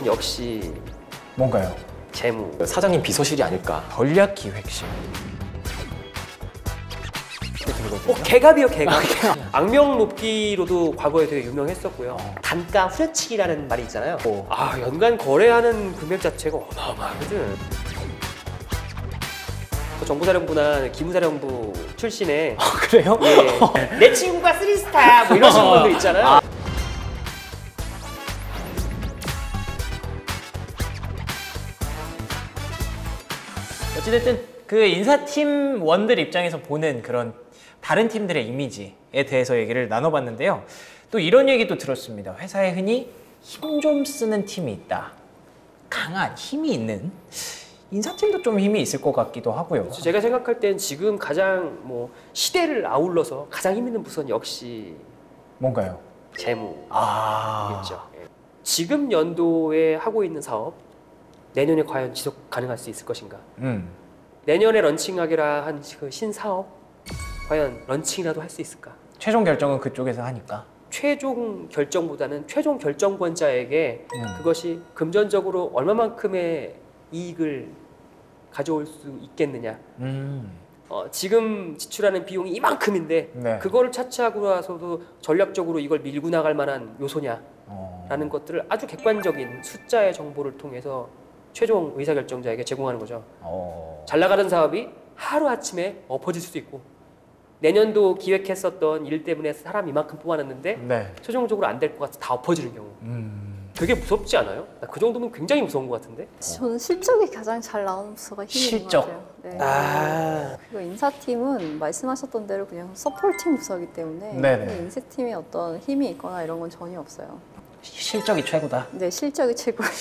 역시 뭔가요? 재무. 사장님 비서실이 아닐까. 전략기획실. 개갑이요, 개갑. 악명 높기로도 과거에 되게 유명했었고요. 단가 후려치기라는 말이 있잖아요. 아, 연간 거래하는 금액 자체가 어마어마하거든. 정보사령부나 기무사령부 출신의 그래요? 예, 내 친구가 3스타야 뭐 이러시는 분들 있잖아요. 어찌됐든 그 인사팀원들 입장에서 보는 그런 다른 팀들의 이미지에 대해서 얘기를 나눠봤는데요. 또 이런 얘기도 들었습니다. 회사에 흔히 힘 좀 쓰는 팀이 있다. 강한 힘이 있는 인사팀도 좀 힘이 있을 것 같기도 하고요. 제가 생각할 땐 지금 가장 뭐 시대를 아울러서 가장 힘 있는 부서는 역시 뭔가요? 재무겠죠. 지금 연도에 하고 있는 사업 내년에 과연 지속 가능할 수 있을 것인가? 내년에 런칭하기라 한 그 신사업 과연 런칭이라도 할 수 있을까? 최종 결정은 그쪽에서 하니까. 최종 결정보다는 최종 결정권자에게 그것이 금전적으로 얼마만큼의 이익을 가져올 수 있겠느냐. 지금 지출하는 비용이 이만큼인데 네. 그거를 차치하고 나서도 전략적으로 이걸 밀고 나갈 만한 요소냐라는 것들을 아주 객관적인 숫자의 정보를 통해서 최종 의사결정자에게 제공하는 거죠. 잘 나가는 사업이 하루아침에 엎어질 수도 있고 내년도 기획했었던 일 때문에 사람 이만큼 뽑아놨는데 네. 최종적으로 안 될 것 같아 다 엎어지는 경우. 되게 무섭지 않아요? 그 정도면 굉장히 무서운 것 같은데? 저는 실적이 가장 잘 나오는 부서가 힘인 실적. 것 같아요. 네. 그리고 인사팀은 말씀하셨던 대로 그냥 서포팅 부서이기 때문에 네네. 인사팀에 어떤 힘이 있거나 이런 건 전혀 없어요. 실적이 최고다. 네, 실적이 최고예요.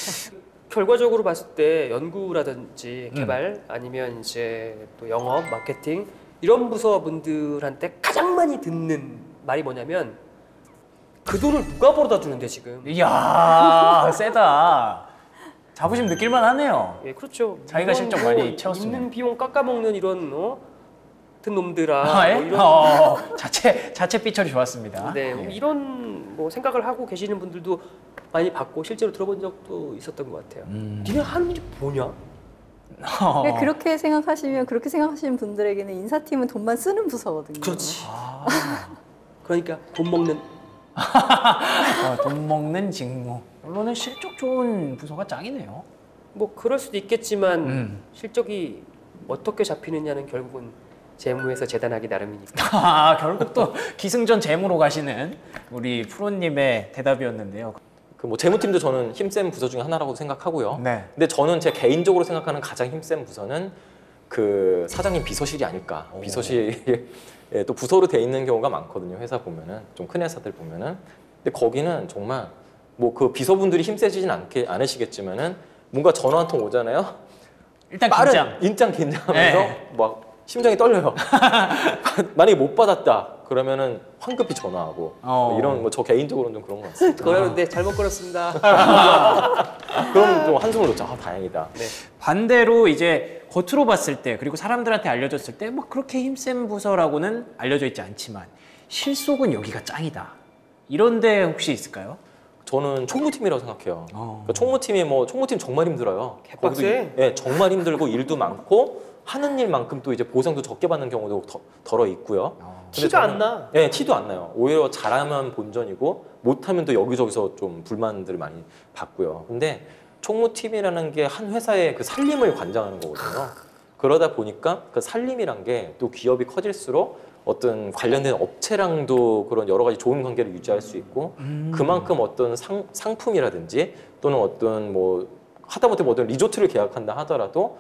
결과적으로 봤을 때 연구라든지 개발 아니면 이제 또 영업, 마케팅 이런 부서분들한테 가장 많이 듣는 말이 뭐냐면 그 돈을 누가 벌어다 주는데 지금. 이야 세다. 자부심 느낄만 하네요. 예, 그렇죠. 자기가 실적 많이 채웠으면. 있는 비용 깎아먹는 이런 같은 놈들아. 예? 이런 자체 삐처리 좋았습니다. 네, 예. 이런 뭐 생각을 하고 계시는 분들도 많이 봤고 실제로 들어본 적도 있었던 것 같아요. 니네 하는 일이 뭐냐? 그러니까 그렇게 생각하시는 분들에게는 인사팀은 돈만 쓰는 부서거든요. 그렇지. 그러니까 돈 먹는. 돈 먹는 직무. 물론은 실적 좋은 부서가 짱이네요. 뭐 그럴 수도 있겠지만 실적이 어떻게 잡히느냐는 결국은 재무에서 재단하기 나름이니까. 결국 또 기승전 재무로 가시는 우리 프로님의 대답이었는데요. 그 뭐 재무팀도 저는 힘센 부서 중에 하나라고 생각하고요. 네. 근데 저는 제 개인적으로 생각하는 가장 힘센 부서는 그 사장님 비서실이 아닐까. 비서실에 또 부서로 돼 있는 경우가 많거든요. 회사 보면은 좀 큰 회사들 보면은. 근데 거기는 정말 뭐 그 비서분들이 힘세지진 않으시겠지만은 뭔가 전화 한 통 오잖아요. 일단 긴장 긴장하면서 네. 막 심장이 떨려요. 만약에 못 받았다 그러면은 황급히 전화하고 이런 뭐 저 개인적으로는 좀 그런 것 같습니다. 그런데 잘못 걸었습니다. 그럼 좀 한숨을 놓자. 다행이다. 네. 반대로 이제 겉으로 봤을 때 그리고 사람들한테 알려졌을 때 막 그렇게 힘센 부서라고는 알려져 있지 않지만 실속은 여기가 짱이다. 이런데 혹시 있을까요? 저는 총무팀이라고 생각해요. 그러니까 총무팀이 뭐 총무팀 정말 힘들어요. 개빡세. 예, 정말 힘들고 일도 많고 하는 일만큼 또 이제 보상도 적게 받는 경우도 덜어 있고요. 티가 안 나. 네, 티도 안 나요. 오히려 잘하면 본전이고 못하면 또 여기저기서 좀 불만들을 많이 받고요. 근데 총무팀이라는 게 한 회사의 그 살림을 관장하는 거거든요. 그러다 보니까 그 살림이란 게 또 기업이 커질수록 어떤 관련된 업체랑도 그런 여러 가지 좋은 관계를 유지할 수 있고 그만큼 어떤 상품이라든지 또는 어떤 뭐 하다못해 뭐 어떤 리조트를 계약한다 하더라도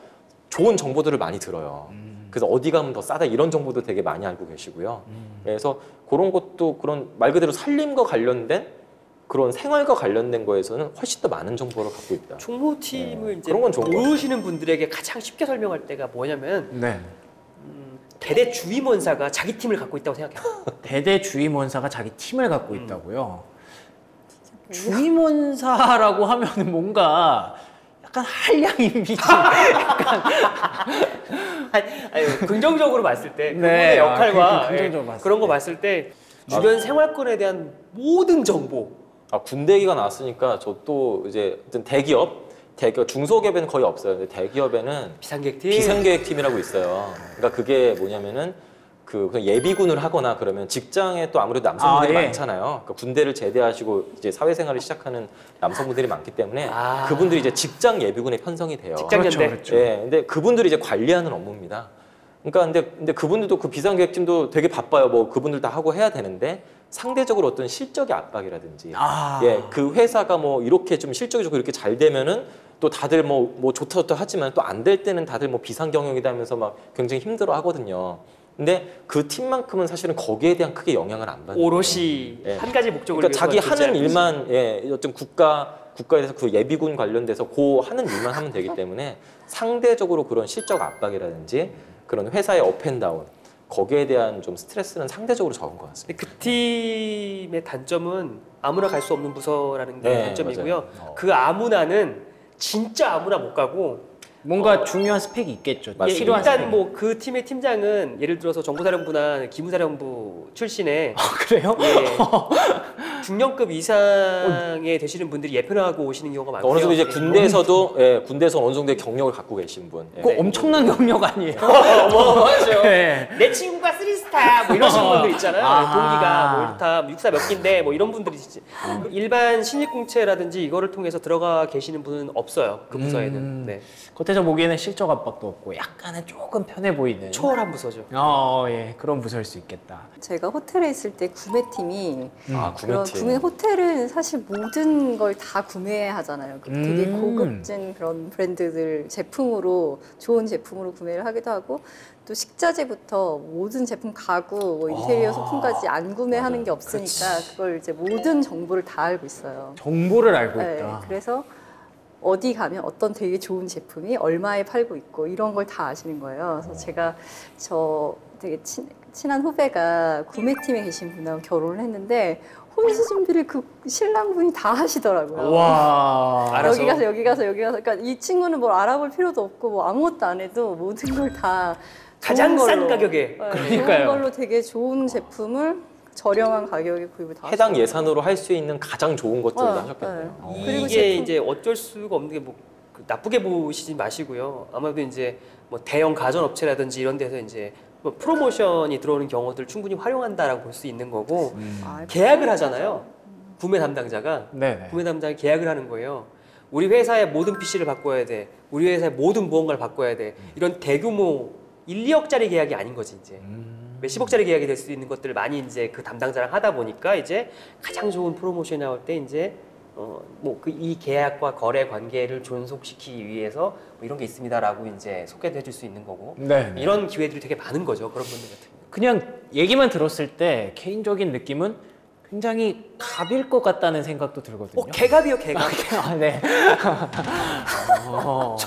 좋은 정보들을 많이 들어요. 그래서 어디 가면 더 싸다 이런 정보도 되게 많이 알고 계시고요. 그래서 그런 것도 그런 말 그대로 살림과 관련된 그런 생활과 관련된 거에서는 훨씬 더 많은 정보를 갖고 있다. 총무팀을 이제 그런 건 좋은 것 모르시는 분들에게 가장 쉽게 설명할 때가 뭐냐면 네. 대대 주임원사가 자기 팀을 갖고 있다고 생각해요. 대대 주임원사가 자기 팀을 갖고 있다고요? 주임원사라고 하면은 뭔가 약간 한량 이미지. 아니, 긍정적으로 봤을 때 네, 그분의 역할과 긍정적으로 봤을 그런 거 때. 봤을 때 주변 생활권에 대한 모든 정보 군대 얘기가 나왔으니까 저 또 이제 어떤 대기업 중소기업에는 거의 없어요. 근데 대기업에는 비상계획팀. 비상계획팀이라고 있어요. 그러니까 그게 뭐냐면은 그냥 예비군을 하거나 그러면 직장에 또 아무래도 남성분들이 예. 많잖아요. 그러니까 군대를 제대하시고 이제 사회생활을 시작하는 남성분들이 많기 때문에 그분들이 이제 직장 예비군에 편성이 돼요. 직장연대. 그렇죠. 예, 근데 그분들이 이제 관리하는 업무입니다. 그러니까 근데 그분들도 그 비상계획팀도 되게 바빠요. 뭐 그분들 다 하고 해야 되는데 상대적으로 어떤 실적의 압박이라든지, 예, 그 회사가 뭐 이렇게 좀 실적이 좋고 이렇게 잘 되면은 또 다들 뭐 좋다 하지만 또 안 될 때는 다들 뭐 비상 경영이다 하면서 막 굉장히 힘들어 하거든요. 근데 그 팀만큼은 사실은 거기에 대한 크게 영향을 안 받는 오롯이 예. 한 가지 목적을 그러니까 위해서 자기 하는 존재하는 일만 어떤 국가에 대해서 그 예비군 관련돼서 그 하는 일만 하면 되기 때문에 상대적으로 그런 실적 압박이라든지 그런 회사의 업앤다운 거기에 대한 좀 스트레스는 상대적으로 적은 것 같습니다. 근데 그 팀의 단점은 아무나 갈 수 없는 부서라는 게 네, 단점이고요. 맞아요. 그 아무나는 진짜 아무나 못 가고 뭔가 중요한 스펙이 있겠죠. 맞습니다. 필요한 일단 스펙이. 뭐 그 팀의 팀장은 예를 들어서 정보사령부나 기무사령부 출신의 그래요? 예, 중령급 이상의 되시는 분들이 예편하고 오시는 경우가 많고요. 어느 정도 이제 예. 군대에서도 군대에서 어느 정도의 경력을 갖고 계신 분. 예. 그거 엄청난 경력 아니에요? 맞죠. 네. 내 친구가 3스타 뭐 이러시는 분들 있잖아요. 아하. 동기가 뭐 이렇다, 뭐 육사 몇 기인데 뭐 이런 분들이 일반 신입공채라든지 이거를 통해서 들어가 계시는 분은 없어요. 그 부서에는. 네. 겉에서 보기에는 실적 압박도 없고 약간은 조금 편해 보이는. 초월한 부서죠. 예, 그런 부서일 수 있겠다. 제가 호텔에 있을 때 구매팀이 그런 구매팀. 구매 호텔은 사실 모든 걸 다 구매하잖아요. 되게 고급진 그런 브랜드들 제품으로 좋은 제품으로 구매를 하기도 하고 또 식자재부터 모든 제품 가구, 뭐 인테리어 소품까지 안 구매하는 게 없으니까 그걸 이제 모든 정보를 다 알고 있어요. 정보를 알고 네, 있다. 그래서 어디 가면 어떤 되게 좋은 제품이 얼마에 팔고 있고 이런 걸 다 아시는 거예요. 그래서 제가 저 되게 친한 후배가 구매팀에 계신 분하고 결혼을 했는데 혼수 준비를 그 신랑분이 다 하시더라고요. 와. 알아서. 여기 가서. 그러니까 이 친구는 뭘 알아볼 필요도 없고 뭐 아무것도 안 해도 모든 걸 다 가장 싼 가격에. 그러니까요. 좋은 걸로 되게 좋은 제품을 저렴한 가격에 구입을 다 해당 하시더라고요. 예산으로 할 수 있는 가장 좋은 것들을 하셨겠네요. 네. 그리고 이게 제품- 이제 어쩔 수가 없는 게 뭐 나쁘게 보시지 마시고요. 아마도 이제 뭐 대형 가전업체라든지 이런 데서 이제 뭐 프로모션이 들어오는 경우들 충분히 활용한다라고 볼 수 있는 거고 계약을 하잖아요. 구매 담당자가 네. 구매 담당이 계약을 하는 거예요. 우리 회사의 모든 PC를 바꿔야 돼. 우리 회사의 모든 무언가를 바꿔야 돼. 이런 대규모 1, 2억짜리 계약이 아닌 거지 이제. 몇십억짜리 계약이 될 수 있는 것들을 많이 이제 그 담당자랑 하다 보니까 이제 가장 좋은 프로모션이 나올 때 이제 뭐 그 이 계약과 거래 관계를 존속시키기 위해서 뭐 이런 게 있습니다라고 이제 소개도 해줄 수 있는 거고 네. 이런 기회들이 되게 많은 거죠. 그런 분들 같은 경우. 그냥 얘기만 들었을 때 개인적인 느낌은 굉장히 갑일 것 같다는 생각도 들거든요. 개갑이요, 개갑. 아, 네.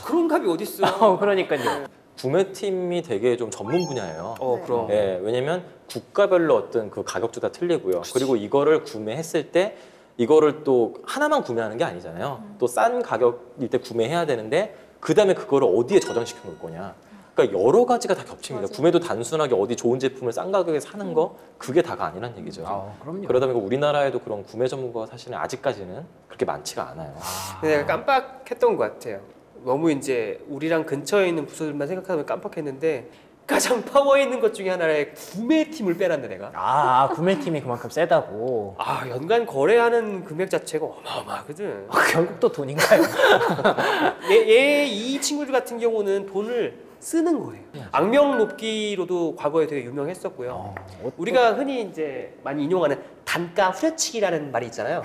그런 갑이 어디 있어? 그러니까요. 구매팀이 되게 좀 전문 분야예요. 그럼. 예, 왜냐면 국가별로 어떤 그 가격도 다 틀리고요. 그리고 이거를 구매했을 때 이거를 또 하나만 구매하는 게 아니잖아요. 또 싼 가격일 때 구매해야 되는데 그 다음에 그거를 어디에 저장시켜 놓을 거냐. 그러니까 여러 가지가 다 겹칩니다. 맞아요. 구매도 단순하게 어디 좋은 제품을 싼 가격에 사는 거 그게 다가 아니란 얘기죠. 그럼요. 그러다 보니까 우리나라에도 그런 구매 전문가가 사실은 아직까지는 그렇게 많지가 않아요. 근데 내가 깜빡했던 것 같아요. 너무 이제 우리랑 근처에 있는 부서들만 생각하면 깜빡했는데 가장 파워 있는 것 중에 하나의 구매팀을 빼놨네 내가. 구매팀이 그만큼 세다고. 연간 거래하는 금액 자체가 어마어마하거든. 결국 또 돈인가요? 이 친구들 같은 경우는 돈을 쓰는 거예요. 악명 높기로도 과거에 되게 유명했었고요. 우리가 흔히 이제 많이 인용하는 단가 후려치기라는 말이 있잖아요.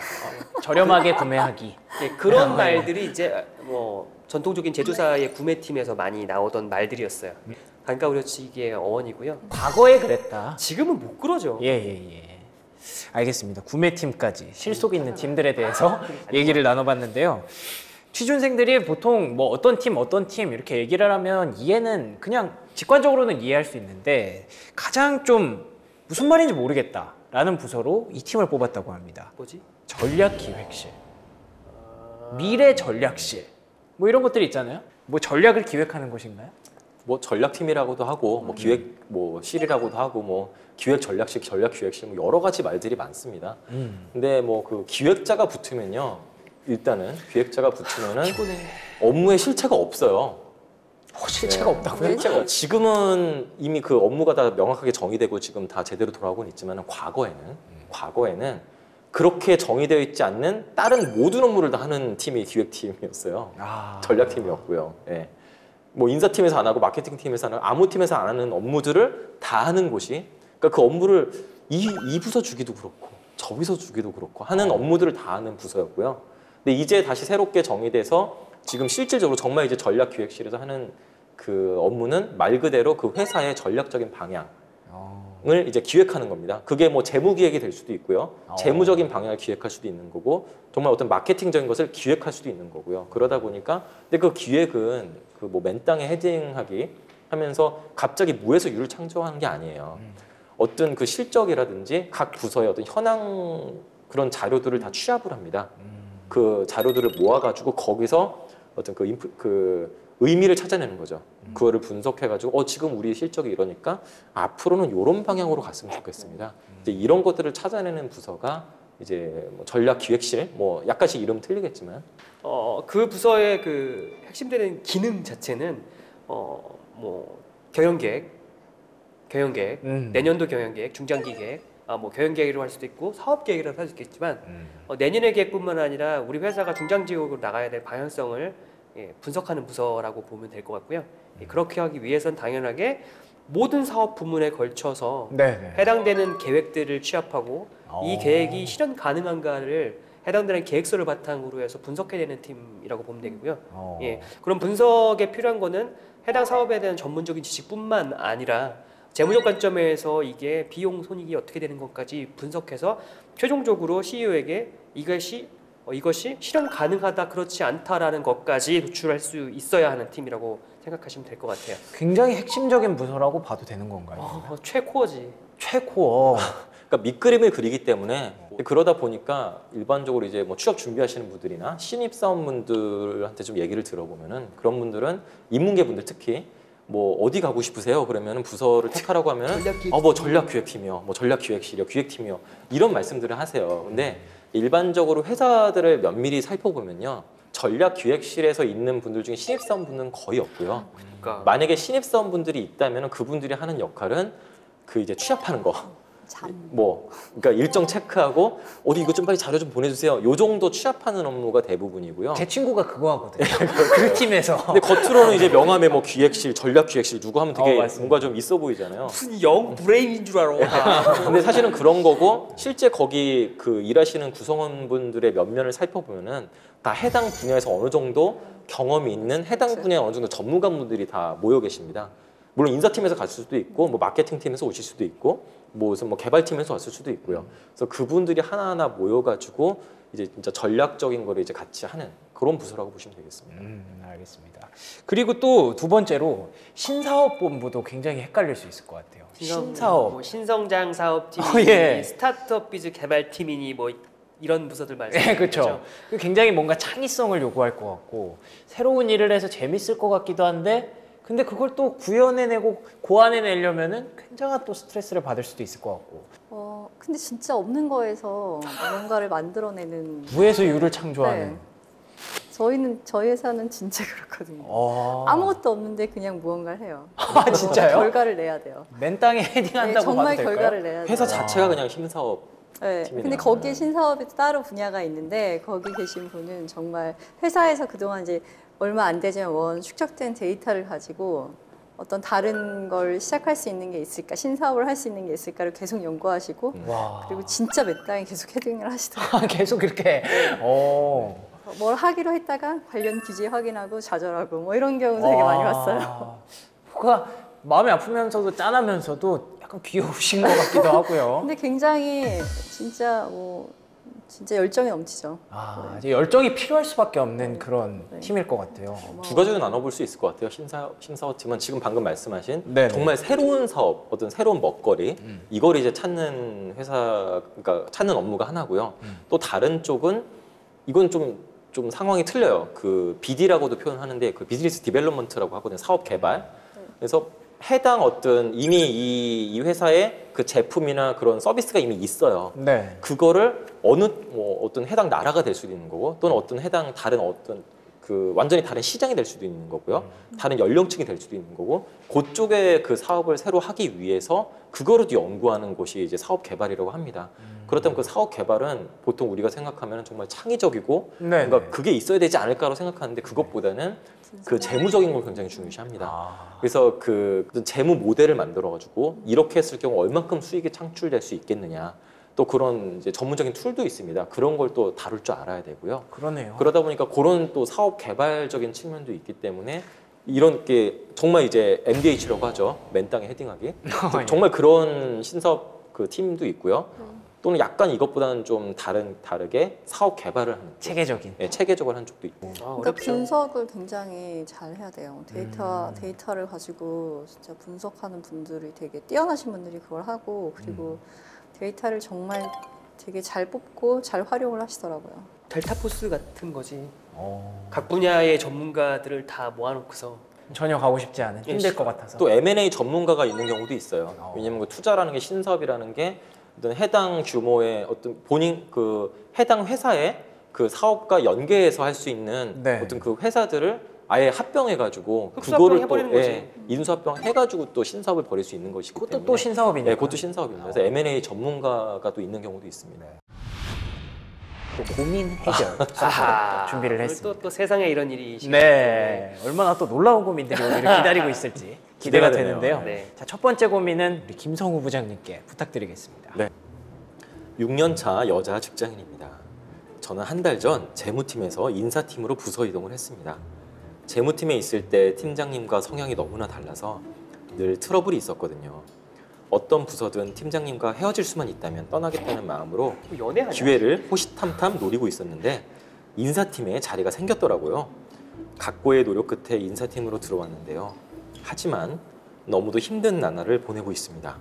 저렴하게 구매하기. 예, 그런 말들이 이제 뭐 전통적인 제조사의 구매팀에서 많이 나오던 말들이었어요. 단가 후려치기의 어원이고요. 과거에 그랬다. 지금은 못 그러죠. 예. 알겠습니다. 구매팀까지 실속 있는 팀들에 대해서 얘기를 나눠봤는데요. 취준생들이 보통 뭐 어떤 팀 이렇게 얘기를 하면 이해는 그냥 직관적으로는 이해할 수 있는데 가장 좀 무슨 말인지 모르겠다라는 부서로 이 팀을 뽑았다고 합니다. 뭐지? 전략기획실, 미래전략실 뭐 이런 것들이 있잖아요. 뭐 전략을 기획하는 곳인가요? 뭐 전략팀이라고도 하고 뭐 기획 뭐 실이라고도 하고 뭐 기획 전략실, 전략 기획실 뭐 여러 가지 말들이 많습니다. 근데 뭐 그 기획자가 붙으면요, 일단은 기획자가 붙으면은 피곤해. 업무에 실체가 없어요. 실체가 없다고요? 실체가 지금은 이미 그 업무가 다 명확하게 정의되고 지금 다 제대로 돌아가고는 있지만 과거에는 그렇게 정의되어 있지 않는 다른 모든 업무를 다 하는 팀이 기획팀이었어요. 전략팀이었고요. 예. 뭐 인사팀에서 안 하고 마케팅팀에서 안 하고 아무 팀에서 안 하는 업무들을 다 하는 곳이, 그러니까 그 업무를 이 부서 주기도 그렇고 저 부서 주기도 그렇고 하는 업무들을 다 하는 부서였고요. 근데 이제 다시 새롭게 정의돼서 지금 실질적으로 정말 이제 전략기획실에서 하는 그 업무는 말 그대로 그 회사의 전략적인 방향을 이제 기획하는 겁니다. 그게 뭐 재무 기획이 될 수도 있고요. 재무적인 방향을 기획할 수도 있는 거고, 정말 어떤 마케팅적인 것을 기획할 수도 있는 거고요. 그러다 보니까 근데 그 기획은 그 뭐 맨땅에 헤딩하기 하면서 갑자기 무에서 유를 창조하는 게 아니에요. 어떤 그 실적이라든지 각 부서의 어떤 현황 그런 자료들을 다 취합을 합니다. 그 자료들을 모아가지고 거기서 어떤 그 의미를 찾아내는 거죠. 그거를 분석해가지고 지금 우리 실적이 이러니까 앞으로는 이런 방향으로 갔으면 좋겠습니다. 이제 이런 것들을 찾아내는 부서가 이제 뭐 전략기획실, 뭐 약간씩 이름 틀리겠지만 그 부서의 그 핵심되는 기능 자체는 뭐 경영계획, 내년도 경영계획, 중장기 계획, 뭐 경영계획이라고 할 수도 있고 사업계획이라고 할 수 있겠지만 내년의 계획뿐만 아니라 우리 회사가 중장기적으로 나가야 될 방향성을 분석하는 부서라고 보면 될 것 같고요. 그렇게 하기 위해선 당연하게 모든 사업 부문에 걸쳐서 해당되는 계획들을 취합하고 이 계획이 실현 가능한가를 해당되는 계획서를 바탕으로 해서 분석해내는 팀이라고 보면 되고요. 그런 분석에 필요한 거는 해당 사업에 대한 전문적인 지식뿐만 아니라 재무적 관점에서 이게 비용 손익이 어떻게 되는 것까지 분석해서 최종적으로 CEO에게 이것이 실현 가능하다, 그렇지 않다라는 것까지 도출할 수 있어야 하는 팀이라고 생각하시면 될 것 같아요. 굉장히 핵심적인 부서라고 봐도 되는 건가요? 최코어지. 최코어. 그러니까 밑그림을 그리기 때문에 그러다 보니까 일반적으로 이제 뭐 취업 준비하시는 분들이나 신입 사원분들한테 좀 얘기를 들어보면은 그런 분들은 인문계 분들 특히 뭐 어디 가고 싶으세요? 그러면은 부서를 택하라고 하면은 뭐 전략기획팀이요, 뭐 전략기획실이요, 기획팀이요, 이런 말씀들을 하세요. 근데 일반적으로 회사들을 면밀히 살펴보면요, 전략기획실에서 있는 분들 중에 신입사원분들은 거의 없고요. 그러니까 만약에 신입사원분들이 있다면 그분들이 하는 역할은 그 이제 취합하는 거, 뭐 그러니까 일정 체크하고 어디 이거 좀 빨리 자료 좀 보내주세요, 요 정도 취합하는 업무가 대부분이고요. 제 친구가 그거 하거든요. 그 팀에서. 근데 겉으로는 이제 명함에 뭐 기획실, 전략기획실 누구 하면 되게 맞습니다. 뭔가 좀 있어 보이잖아요. 무슨 영 브레인인 줄 알아. 근데 사실은 그런 거고, 실제 거기 그 일하시는 구성원분들의 면면을 살펴보면은 다 해당 분야에서 어느 정도 경험이 있는, 해당 분야에 어느 정도 전문가분들이 다 모여 계십니다. 물론 인사팀에서 갔을 수도 있고, 뭐 마케팅팀에서 오실 수도 있고, 무슨 뭐 개발팀에서 왔을 수도 있고요. 그래서 그분들이 하나하나 모여가지고 이제 진짜 전략적인 거를 이제 같이 하는 그런 부서라고 보시면 되겠습니다. 알겠습니다. 그리고 또 두 번째로 신사업본부도 굉장히 헷갈릴 수 있을 것 같아요. 신사업. 뭐 신성장 사업팀이니 예. 스타트업 비즈 개발팀이니 뭐 이런 부서들 말씀이죠. 네, 그렇죠. 굉장히 뭔가 창의성을 요구할 것 같고 새로운 일을 해서 재밌을 것 같기도 한데, 근데 그걸 또 구현해내고 고안해내려면은 굉장한 또 스트레스를 받을 수도 있을 것 같고. 근데 진짜 없는 거에서 뭔가를 만들어내는. 무에서 유를 창조하는. 네. 저희 회사는 진짜 그렇거든요. 아무것도 없는데 그냥 무언가를 해요. 진짜요? 결과를 내야 돼요. 맨 땅에 네, 헤딩한다고 정말 봐도 될까요? 결과를 내야 돼요. 회사 자체가 그냥 신사업. 네, 팀이네요. 근데 거기에 신사업이 따로 분야가 있는데 거기 계신 분은 정말 회사에서 그동안 이제 얼마 안 되지만 축적된 데이터를 가지고 어떤 다른 걸 시작할 수 있는 게 있을까, 신사업을 할 수 있는 게 있을까를 계속 연구하시고, 와. 그리고 진짜 몇 땅에 계속 헤딩을 하시더라고요. 계속 이렇게. 뭘 하기로 했다가 관련 기재 확인하고 좌절하고 뭐 이런 경우 되게 많이 봤어요. 뭔가 마음이 아프면서도 짠하면서도 약간 귀여우신 것 같기도 하고요. 근데 굉장히 진짜 진짜 열정이 넘치죠. 이제 열정이 필요할 수밖에 없는 그런 네. 팀일 것 같아요. 두 가지로 나눠볼 수 있을 것 같아요. 신사업팀은 지금 방금 말씀하신 네네. 정말 새로운 사업, 어떤 새로운 먹거리, 이걸 이제 찾는 회사, 그러니까 찾는 업무가 하나고요. 또 다른 쪽은 이건 좀 상황이 틀려요. 그 BD라고도 표현하는데 그 비즈니스 디벨롭먼트라고 하거든요. 사업 개발. 그래서 해당 어떤 이미 이 회사의 그 제품이나 그런 서비스가 이미 있어요. 네. 그거를 어느 뭐 어떤 해당 나라가 될 수도 있는 거고 또는 어떤 해당 다른 어떤 그 완전히 다른 시장이 될 수도 있는 거고요. 다른 연령층이 될 수도 있는 거고 그쪽에 그 사업을 새로 하기 위해서 그거를 연구하는 곳이 이제 사업 개발이라고 합니다. 그렇다면 그 사업 개발은 보통 우리가 생각하면 정말 창의적이고 네. 뭔가 그게 있어야 되지 않을까라고 생각하는데 그것보다는 그 재무적인 걸 굉장히 중요시합니다. 아. 그래서 그 재무 모델을 만들어 가지고 이렇게 했을 경우 얼만큼 수익이 창출될 수 있겠느냐. 또 그런 이제 전문적인 툴도 있습니다. 그런 걸 또 다룰 줄 알아야 되고요. 그러네요. 그러다 보니까 그런 또 사업 개발적인 측면도 있기 때문에 이런 게 정말 이제 MDH라고 하죠. 맨 땅에 헤딩하기. 정말 그런 신사업 그 팀도 있고요. 또는 약간 이것보다는 좀 다르게 사업 개발을 하는 쪽. 체계적인. 네, 체계적으로 하는 쪽도 있고. 그러니까 어렵죠. 분석을 굉장히 잘 해야 돼요. 데이터를 가지고 진짜 분석하는 분들이 되게 뛰어나신 분들이 그걸 하고 그리고 데이터를 정말 되게 잘 뽑고 잘 활용을 하시더라고요. 델타포스 같은 거지. 어. 각 분야의 전문가들을 다 모아놓고서 전혀 가고 싶지 않은 힘들 것 같아서. 또 M&A 전문가가 있는 경우도 있어요. 왜냐면 그 투자라는 게 신사업이라는 게 어떤 해당 규모의 어떤 본인 그 해당 회사의 그 사업과 연계해서 할 수 있는 네. 어떤 그 회사들을 아예 합병해가지고 흡수합병 그거를 해버리는 또 거지. 인수합병 해가지고 또 신사업을 벌일 수 있는 것이기 그것도 때문에 또 신사업이니까. 네, 그것도 신사업입니다. 그래서 M&A 전문가가 또 있는 경우도 있습니다. 또 고민 해결 아하, 준비를 오늘 했습니다. 또 세상에 이런 일이 네, 얼마나 또 놀라운 고민들이 우리를 기다리고 있을지 기대가 기대가 되네요. 되는데요. 네. 자, 첫 번째 고민은 우리 김성우 부장님께 부탁드리겠습니다. 네. 6년차 여자 직장인입니다. 저는 한 달 전 재무팀에서 인사팀으로 부서 이동을 했습니다. 재무팀에 있을 때 팀장님과 성향이 너무나 달라서 늘 트러블이 있었거든요. 어떤 부서든 팀장님과 헤어질 수만 있다면 떠나겠다는 마음으로 연애하냐? 기회를 호시탐탐 노리고 있었는데 인사팀에 자리가 생겼더라고요. 각고의 노력 끝에 인사팀으로 들어왔는데요. 하지만 너무도 힘든 나날을 보내고 있습니다.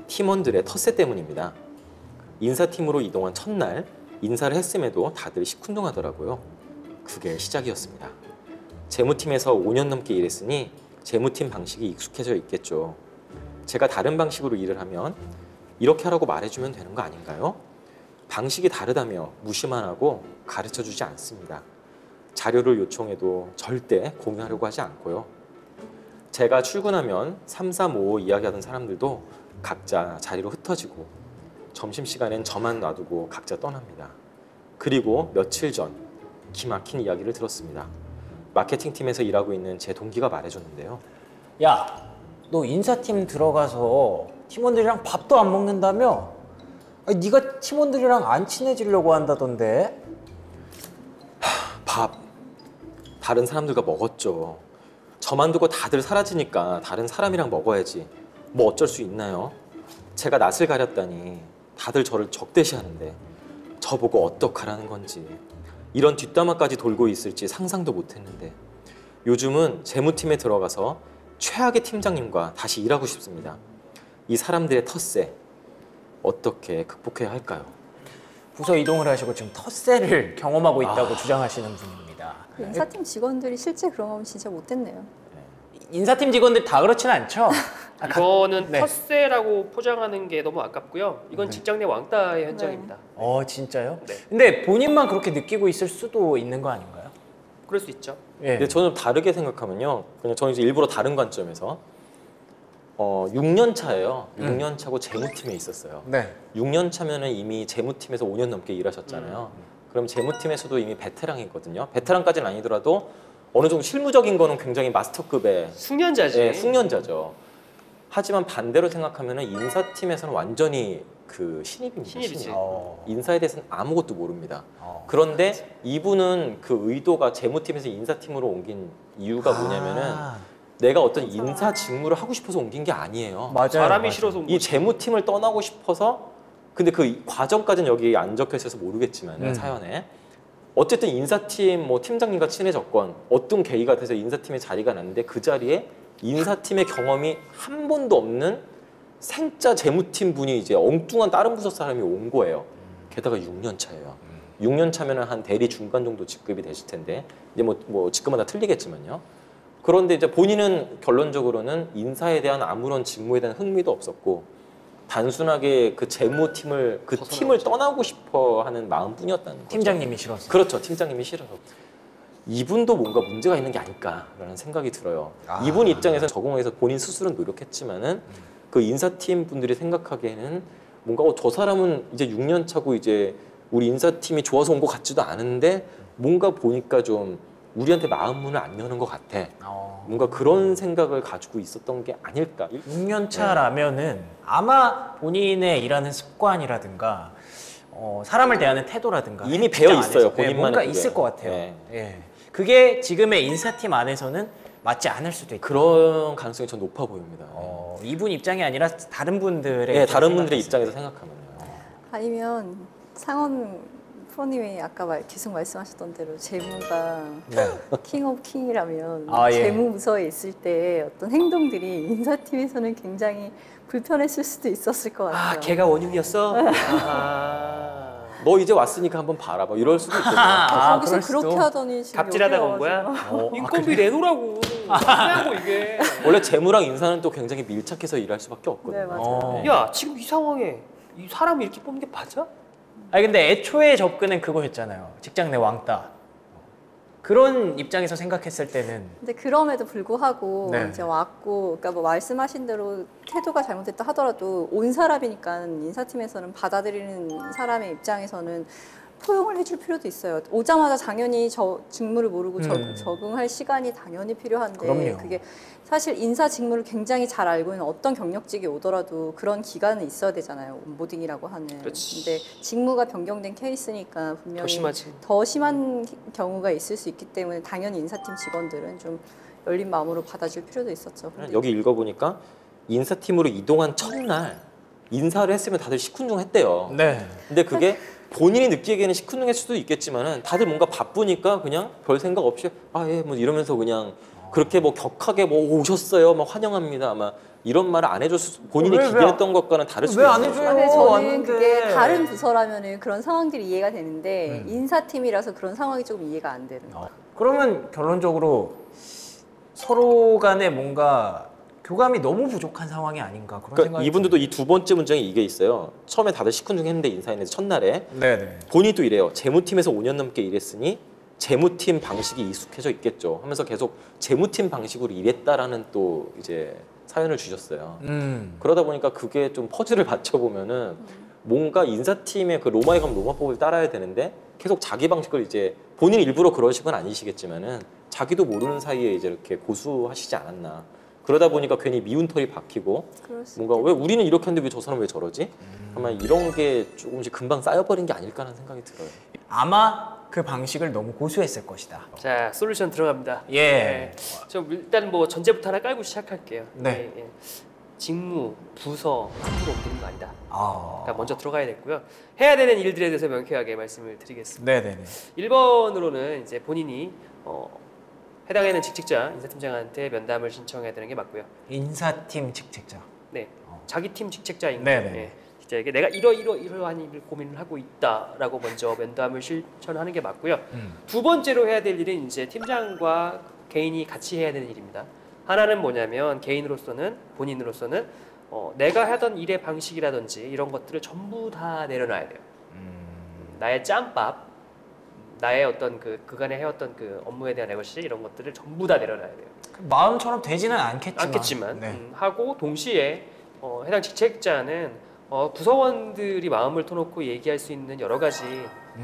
팀원들의 텃세 때문입니다. 인사팀으로 이동한 첫날 인사를 했음에도 다들 시큰둥하더라고요. 그게 시작이었습니다. 재무팀에서 5년 넘게 일했으니 재무팀 방식이 익숙해져 있겠죠. 제가 다른 방식으로 일을 하면 이렇게 하라고 말해주면 되는 거 아닌가요? 방식이 다르다며 무시만 하고 가르쳐주지 않습니다. 자료를 요청해도 절대 공유하려고 하지 않고요. 제가 출근하면 3, 4, 5 이야기하던 사람들도 각자 자리로 흩어지고 점심시간엔 저만 놔두고 각자 떠납니다. 그리고 며칠 전 기막힌 이야기를 들었습니다. 마케팅팀에서 일하고 있는 제 동기가 말해줬는데요. 야, 너 인사팀 들어가서 팀원들이랑 밥도 안 먹는다며? 아니, 네가 팀원들이랑 안 친해지려고 한다던데? 밥 다른 사람들과 먹었죠. 저만 두고 다들 사라지니까 다른 사람이랑 먹어야지. 뭐 어쩔 수 있나요? 제가 낯을 가렸다니 다들 저를 적대시하는데 저보고 어떡하라는 건지 이런 뒷담화까지 돌고 있을지 상상도 못했는데 요즘은 재무팀에 들어가서 최악의 팀장님과 다시 일하고 싶습니다. 이 사람들의 텃세 어떻게 극복해야 할까요? 부서 이동을 하시고 지금 텃세를 경험하고 있다고 주장하시는 분입니다. 인사팀 직원들이 실제 그런 거면 진짜 못됐네요. 인사팀 직원들 다 그렇지는 않죠? 이거는 네. 텃세라고 포장하는 게 너무 아깝고요. 이건 직장 내 왕따의 현장입니다. 진짜요? 네. 근데 본인만 그렇게 느끼고 있을 수도 있는 거 아닌가요? 그럴 수 있죠. 예. 근데 저는 다르게 생각하면요. 그냥 저는 이제 일부러 다른 관점에서 6년 차예요. 6년 차고 재무팀에 있었어요. 네. 6년 차면은 이미 재무팀에서 5년 넘게 일하셨잖아요. 그럼 재무팀에서도 이미 베테랑이거든요. 베테랑까지는 아니더라도 어느 정도 실무적인 거는 굉장히 마스터급의 숙련자지. 네, 숙련자죠. 하지만 반대로 생각하면은 인사팀에서는 완전히 그 신입입니다. 신입이지. 신입. 어. 인사에 대해서는 아무것도 모릅니다. 어. 그런데 이분은 그 의도가 재무팀에서 인사팀으로 옮긴 이유가 뭐냐면은 내가 어떤 인사 직무를 하고 싶어서 옮긴 게 아니에요. 맞아요. 사람이 맞아요. 싫어서 온 이 거지. 재무팀을 떠나고 싶어서 근데 그 과정까지는 여기 안 적혀 있어서 모르겠지만 사연에 어쨌든 인사팀 뭐 팀장님과 친해졌건 어떤 계기가 돼서 인사팀에 자리가 났는데 그 자리에 인사팀의 경험이 한 번도 없는 생짜 재무팀 분이 이제 엉뚱한 다른 부서 사람이 온 거예요. 게다가 6년 차예요. 6년 차면은 한 대리 중간 정도 직급이 되실 텐데 이제 뭐 직급마다 틀리겠지만요. 그런데 이제 본인은 결론적으로는 인사에 대한 아무런 직무에 대한 흥미도 없었고 단순하게 그 재무팀을 그 팀을 떠나고 싶어 하는 마음뿐이었다는 거죠. 팀장님이 싫었어요. 그렇죠. 팀장님이 싫어서. 이분도 뭔가 문제가 있는 게 아닐까라는 생각이 들어요. 이분 입장에서 적응해서 본인 스스로는 노력했지만은 그 인사팀 분들이 생각하기에는 뭔가 저 사람은 이제 6년 차고 이제 우리 인사팀이 좋아서 온 것 같지도 않은데 뭔가 보니까 좀 우리한테 마음 문을 안 여는 것 같아. 뭔가 그런 생각을 가지고 있었던 게 아닐까. 6년 차라면은 아마 본인의 일하는 습관이라든가 사람을 대하는 태도라든가 이미 배어 직장 있어요. 안에서. 본인만의 뭔가 그게. 있을 것 같아요. 네. 예. 그게 지금의 인사팀 안에서는 맞지 않을 수도 있고. 그런 가능성이 전 높아 보입니다. 이분 입장이 아니라 다른 분들의 네, 다른 분들의 생각했을 입장에서 생각하면요. 아니면 상원 프로님이 아까 계속 말씀하셨던 대로 재무가 네. 킹 오브 킹이라면 아, 예. 재무 부서에 있을 때 어떤 행동들이 인사팀에서는 굉장히 불편했을 수도 있었을 것 같아요. 걔가 원흉이었어? 아. 너 이제 왔으니까 한번 봐라. 뭐 이럴 수도 있겠네요. 거기서 그럴 수도. 그렇게 하더니 지금 갑질하다가 여기 온 거야? 와가지고. 인건비 내놓으라고. 뭐냐고 이게. 원래 재무랑 인사는 또 굉장히 밀착해서 일할 수밖에 없거든요. 네, 맞아요. 야 지금 이 상황에 이 사람이 이렇게 뽑는 게 맞아? 아니 근데 애초에 접근은 그거였잖아요. 직장 내 왕따. 그런 입장에서 생각했을 때는 근데 그럼에도 불구하고 네. 이제 왔고, 그러니까 뭐 말씀하신 대로 태도가 잘못됐다 하더라도 온 사람이니까 인사팀에서는 받아들이는 사람의 입장에서는 포용을 해줄 필요도 있어요. 오자마자 당연히 직무를 모르고 적응할 시간이 당연히 필요한데 그럼요. 그게 사실 인사 직무를 굉장히 잘 알고 있는 어떤 경력직이 오더라도 그런 기간은 있어야 되잖아요. 온보딩이라고 하는. 그렇지. 근데 직무가 변경된 케이스니까 분명히 더 심하지. 더 심한 경우가 있을 수 있기 때문에 당연히 인사팀 직원들은 좀 열린 마음으로 받아줄 필요도 있었죠. 근데 여기 읽어보니까 인사팀으로 이동한 첫날 인사를 했으면 다들 시큰둥했대요. 네. 근데 그게 본인이 느끼기에는 시큰둥할 수도 있겠지만은 다들 뭔가 바쁘니까 그냥 별 생각 없이 뭐 이러면서 그냥 그렇게 뭐 격하게 뭐 오셨어요, 막 환영합니다, 아마 이런 말을 안 해줬을 본인이 왜 기대했던 것과는 다를 수도 왜 안 있는 해줘요? 거죠. 근데 저는 왔는데. 그게 다른 부서라면은 그런 상황들이 이해가 되는데 인사팀이라서 그런 상황이 조금 이해가 안 되는 거예요. 그러면 결론적으로 서로 간에 뭔가 교감이 너무 부족한 상황이 아닌가 그런 그러니까 생각이 이분들도 이 두 번째 문장에 이게 있어요. 처음에 다들 시큰둥했는데 인사했는데 첫날에 네네. 본인도 이래요. 재무팀에서 5년 넘게 일했으니 재무팀 방식이 익숙해져 있겠죠 하면서 계속 재무팀 방식으로 일했다라는 또 이제 사연을 주셨어요. 그러다 보니까 그게 좀 퍼즐을 맞춰보면은 뭔가 인사팀의 그 로마에 가면 로마법을 따라야 되는데 계속 자기 방식을 이제 본인이 일부러 그러신 건 아니시겠지만은 자기도 모르는 사이에 이제 이렇게 고수하시지 않았나. 그러다 보니까 괜히 미운 털이 박히고 그럴 수 뭔가 왜 우리는 이렇게 하는데 왜 저 사람 왜 저러지? 아마 이런 게 조금씩 금방 쌓여버린 게 아닐까 하는 생각이 들어요. 아마 그 방식을 너무 고수했을 것이다. 자 솔루션 들어갑니다. 예. 네. 저 일단 뭐 전제부터 하나 깔고 시작할게요. 네. 예. 직무, 부서 함부로 옮기는 거 아니다. 그러니까 먼저 들어가야 됐고요. 해야 되는 일들에 대해서 명쾌하게 말씀을 드리겠습니다. 네네네. 1번으로는 이제 본인이 해당하는 직책자 인사팀장한테 면담을 신청해야 되는 게 맞고요. 인사팀 직책자. 네, 자기 팀 직책자인 네네. 예, 직책에게 내가 이러한 일을 고민을 하고 있다라고 먼저 면담을 실천하는 게 맞고요. 두 번째로 해야 될 일은 이제 팀장과 개인이 같이 해야 되는 일입니다. 하나는 뭐냐면 개인으로서는 본인으로서는 내가 하던 일의 방식이라든지 이런 것들을 전부 다 내려놔야 돼요. 나의 짬밥, 나의 어떤 그간에 해왔던 그 업무에 대한 레거시 이런 것들을 전부 다 내려놔야 돼요. 마음처럼 되지는 않겠지만. 네. 하고 동시에 해당 직책자는 부서원들이 마음을 터놓고 얘기할 수 있는 여러 가지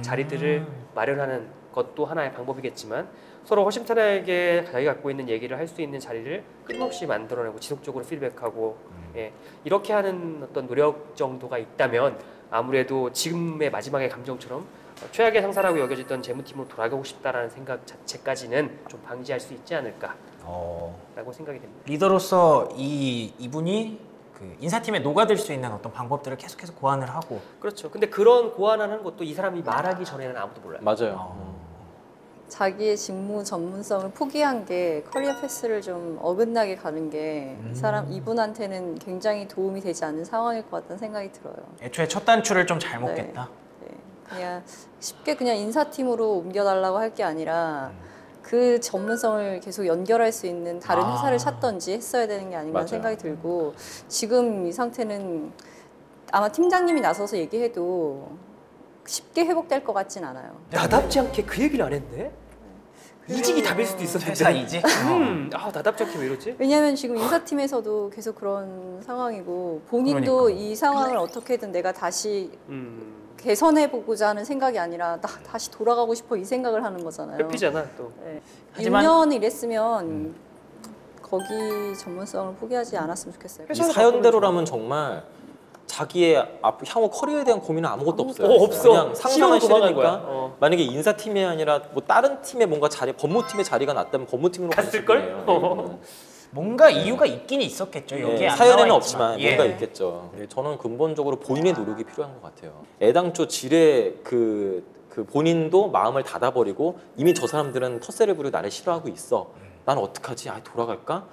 자리들을 마련하는 것도 하나의 방법이겠지만 서로 허심탄회하게 자기가 갖고 있는 얘기를 할 수 있는 자리를 끊임없이 만들어내고 지속적으로 피드백하고 이렇게 하는 어떤 노력 정도가 있다면 아무래도 지금의 마지막의 감정처럼 최악의 상사라고 여겨졌던 재무팀으로 돌아가고 싶다라는 생각 자체까지는 좀 방지할 수 있지 않을까라고 생각이 됩니다. 리더로서 이분이 그 인사팀에 녹아들 수 있는 어떤 방법들을 계속해서 고안을 하고. 그렇죠. 근데 그런 고안하는 것도 이 사람이 말하기 전에는 아무도 몰라요. 맞아요. 자기의 직무 전문성을 포기한 게 커리어 패스를 좀 어긋나게 가는 게 이분한테는 굉장히 도움이 되지 않는 상황일 것 같다는 생각이 들어요. 애초에 첫 단추를 좀 잘못겠다. 네. 그냥 쉽게 그냥 인사팀으로 옮겨달라고 할 게 아니라 그 전문성을 계속 연결할 수 있는 다른 아. 회사를 찾던지 했어야 되는 게 아닌가 맞아요. 생각이 들고 지금 이 상태는 아마 팀장님이 나서서 얘기해도 쉽게 회복될 것 같진 않아요. 나답지 않게 그 얘기를 안 했네. 이직이 답일 수도 있었는데. 회사 이직? 나답지 않게 왜 이러지? 왜냐하면 지금 인사팀에서도 계속 그런 상황이고 본인도 그러니까. 이 상황을 어떻게든 내가 다시 음, 개선해보고자 하는 생각이 아니라 나 다시 돌아가고 싶어 이 생각을 하는 거잖아요. 회피잖아 또. 네. 하지만- 6년 일했으면 거기 전문성을 포기하지 않았으면 좋겠어요. 이 사연대로라면 정말 자기의 향후 커리어에 대한 고민은 아무것도 없어요. 없어. 그냥 상상은 싫어도 도망간 거야. 싫으니까 만약에 인사팀이 아니라 뭐 다른 팀에 뭔가 자리, 법무팀의 자리가 났다면 법무팀으로 갔을걸? 뭔가 이유가 있긴 있었겠죠. 여기에 안 사연에는 나와 없지만 있지만. 뭔가 있겠죠. 네, 저는 근본적으로 본인의 노력이 필요한 것 같아요. 애당초 지레 그 본인도 마음을 닫아버리고 이미 저 사람들은 텃세를 부리고 나를 싫어하고 있어. 나는 어떡하지? 돌아갈까?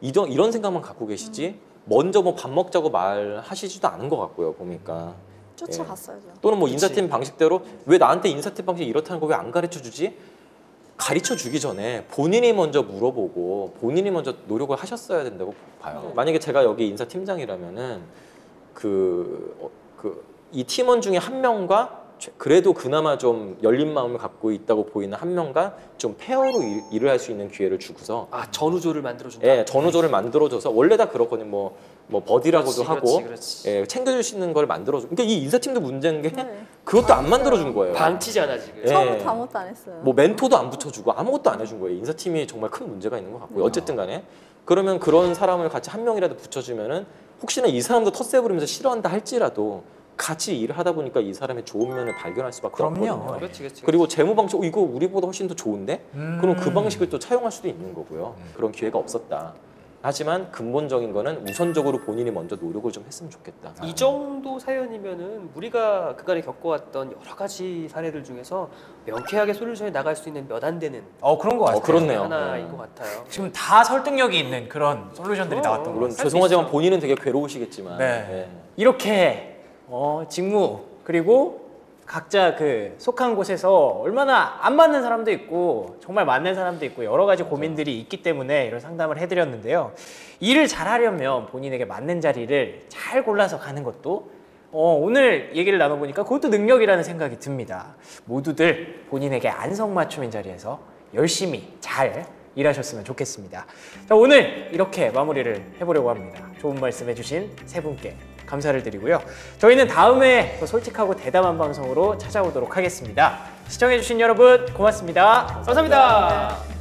이런 생각만 갖고 계시지 먼저 뭐 밥 먹자고 말하시지도 않은 것 같고요. 보니까. 쫓아갔어야죠. 또는 뭐 인사팀 방식대로 왜 나한테 인사팀 방식이 이렇다는 거 왜 안 가르쳐 주지? 가르쳐 주기 전에 본인이 먼저 물어보고 본인이 먼저 노력을 하셨어야 된다고 봐요. 만약에 제가 여기 인사팀장이라면은 이 팀원 중에 한 명과 그래도 그나마 좀 열린 마음을 갖고 있다고 보이는 한 명과 좀 페어로 일을 할 수 있는 기회를 주고서 전우조를 만들어준다. 예, 전우조를 만들어줘서 원래 다 그렇거든요. 뭐 버디라고도 하고 그렇지. 예, 챙겨줄 수 있는 걸 만들어줘. 그러니까 이 인사팀도 문제인 게 네. 그것도 안 만들어준 거예요. 방치잖아 지금. 예. 처음부터 아무것도 안 했어요. 뭐 멘토도 안 붙여주고 아무것도 안 해준 거예요. 인사팀이 정말 큰 문제가 있는 것 같고요. 어쨌든 간에 그러면 그런 사람을 같이 한 명이라도 붙여주면은 혹시나 이 사람도 텃세 부리면서 싫어한다 할지라도 같이 일을 하다 보니까 이 사람의 좋은 면을 발견할 수밖에 그럼요. 없거든요. 그렇지. 그리고 재무 방식 이거 우리보다 훨씬 더 좋은데? 그럼 그 방식을 또 차용할 수도 있는 거고요. 그런 기회가 없었다. 하지만 근본적인 거는 우선적으로 본인이 먼저 노력을 좀 했으면 좋겠다. 이 정도 사연이면은 우리가 그간에 겪어왔던 여러 가지 사례들 중에서 명쾌하게 솔루션에 나갈 수 있는 몇 안 되는 그런 것 같아요. 그렇네요. 하나인 것 같아요. 지금 다 설득력이 있는 그런 솔루션들이 나왔던 것 물론 같아요. 죄송하지만 본인은 되게 괴로우시겠지만 네. 예. 이렇게 직무 그리고 각자 그 속한 곳에서 얼마나 안 맞는 사람도 있고 정말 맞는 사람도 있고 여러 가지 고민들이 있기 때문에 이런 상담을 해드렸는데요. 일을 잘하려면 본인에게 맞는 자리를 잘 골라서 가는 것도 오늘 얘기를 나눠보니까 그것도 능력이라는 생각이 듭니다. 모두들 본인에게 안성맞춤인 자리에서 열심히 잘 일하셨으면 좋겠습니다. 자, 오늘 이렇게 마무리를 해보려고 합니다. 좋은 말씀 해주신 세 분께 감사를 드리고요. 저희는 다음에 더 솔직하고 대담한 방송으로 찾아오도록 하겠습니다. 시청해주신 여러분 고맙습니다. 감사합니다.